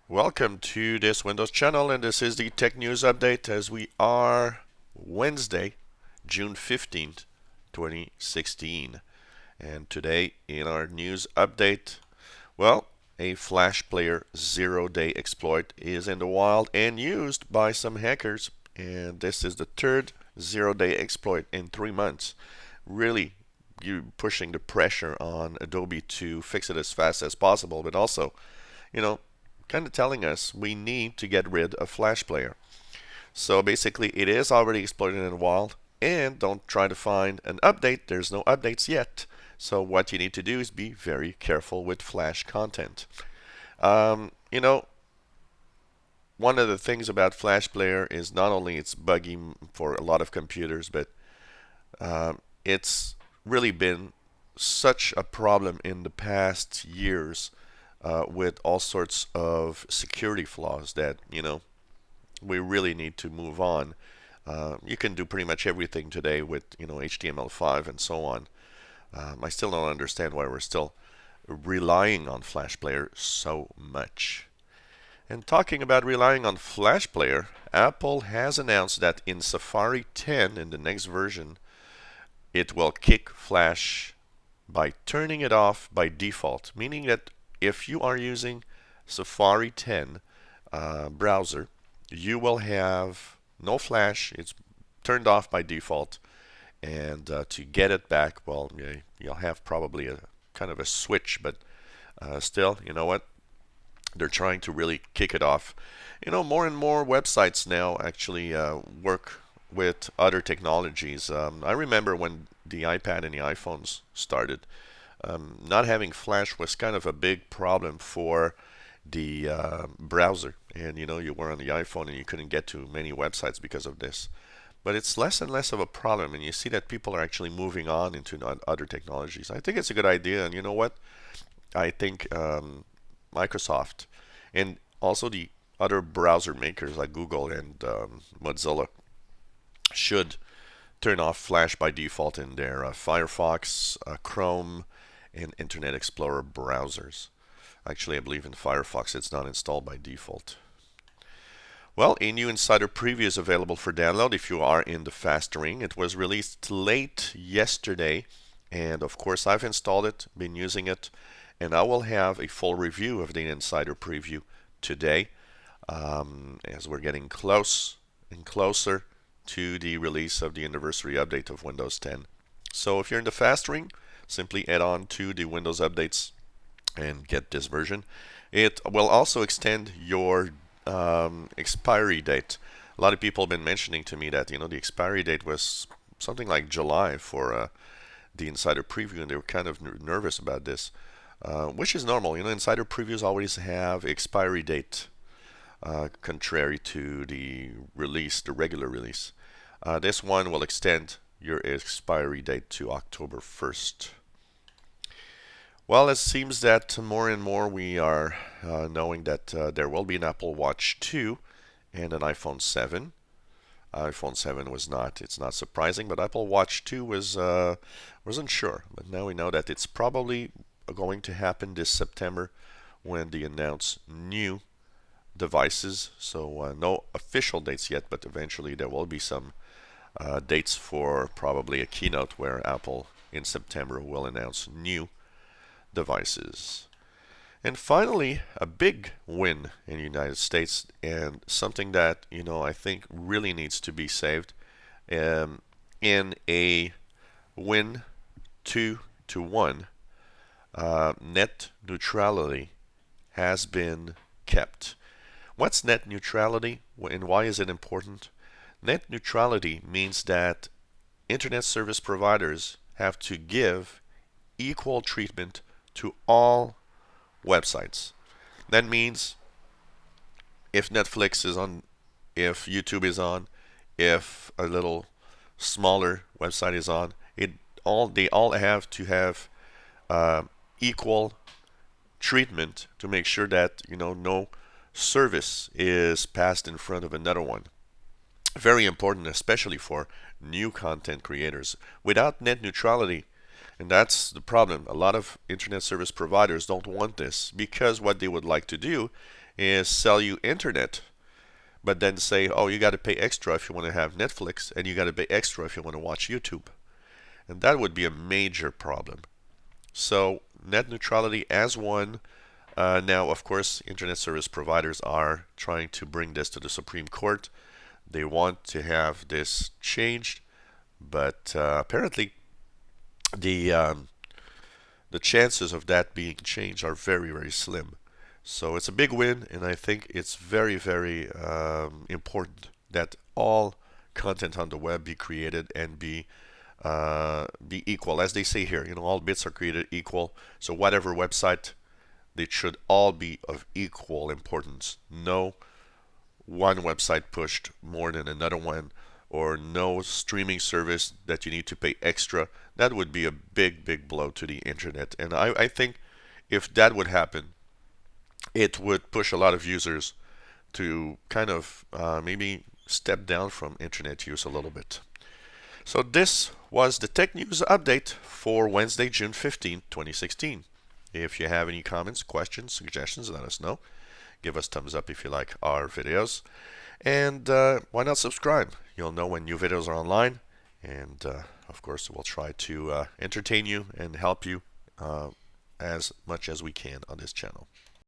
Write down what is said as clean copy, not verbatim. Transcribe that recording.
Welcome to this Windows channel, and this is the Tech News Update as we are Wednesday, June 15th, 2016. And today in our news update, well, a Flash Player zero-day exploit is in the wild and used by some hackers, and this is the third zero-day exploit in 3 months. Really, you pushing the pressure on Adobe to fix it as fast as possible, but also, you know, kind of telling us we need to get rid of Flash Player. So basically, it is already exploited in the wild, and don't try to find an update. There's no updates yet. So what you need to do is be very careful with Flash content. Um, you know, One of the things about Flash Player is not only it's buggy for a lot of computers, but it's really been such a problem in the past years with all sorts of security flaws that, we really need to move on. You can do pretty much everything today with, HTML5 and so on. I still don't understand why we're still relying on Flash Player so much. And talking about relying on Flash Player, Apple has announced that in Safari 10, in the next version, it will kick Flash by turning it off by default, meaning that if you are using Safari 10 browser, you will have no Flash. It's turned off by default, and to get it back, well, you'll have probably a kind of a switch, but still, you know what? They're trying to really kick it off. More and more websites now actually work with other technologies. I remember when the iPad and the iPhones started, not having Flash was kind of a big problem for the browser. And you were on the iPhone and you couldn't get to many websites because of this. But it's less and less of a problem, and you see that people are actually moving on into other technologies. I think it's a good idea, and you know what? I think Microsoft and also the other browser makers like Google and Mozilla should turn off Flash by default in their Firefox, Chrome, and Internet Explorer browsers. Actually, I believe in Firefox it's not installed by default. Well, a new Insider Preview is available for download if you are in the fast ring. It was released late yesterday, and of course I've installed it, been using it, and I will have a full review of the Insider Preview today as we're getting close and closer to the release of the anniversary update of Windows 10. So if you're in the fast ring, simply add on to the Windows updates and get this version. It will also extend your expiry date. A lot of people have been mentioning to me that the expiry date was something like July for the Insider Preview, and they were kind of nervous about this. Which is normal. Insider previews always have expiry date, contrary to the release, the regular release. This one will extend your expiry date to October 1st. Well, it seems that more and more we are knowing that there will be an Apple Watch 2 and an iPhone 7. iPhone 7 was not. It's not surprising, but Apple Watch 2 wasn't sure. But now we know that it's probably going to happen this September when they announce new devices. So no official dates yet, but eventually there will be some dates for probably a keynote where Apple in September will announce new devices. And finally, a big win in the United States, and something that I think really needs to be saved in a win 2-1. Net neutrality has been kept. What's net neutrality and why is it important? Net neutrality means that internet service providers have to give equal treatment to all websites. That means if Netflix is on, if YouTube is on, if a little smaller website is on, they all have to have equal treatment to make sure that no service is passed in front of another one. Very important, especially for new content creators. Without net neutrality, and that's the problem, a lot of internet service providers don't want this because what they would like to do is sell you internet, but then say, oh, you got to pay extra if you want to have Netflix, and you got to pay extra if you want to watch YouTube. And that would be a major problem. So net neutrality as one. Now, of course, internet service providers are trying to bring this to the Supreme Court. They want to have this changed, but apparently the the chances of that being changed are very, very slim. So it's a big win, and I think it's very, very important that all content on the web be created and be equal, as they say here. You know, all bits are created equal. So whatever website, they should all be of equal importance. No one website pushed more than another one, or no streaming service that you need to pay extra. That would be a big, big blow to the internet. And I think if that would happen, it would push a lot of users to kind of maybe step down from internet use a little bit. So this was the Tech News Update for Wednesday, June 15, 2016. If you have any comments, questions, suggestions, let us know. Give us thumbs up if you like our videos. And why not subscribe? You'll know when new videos are online. And of course, we'll try to entertain you and help you as much as we can on this channel.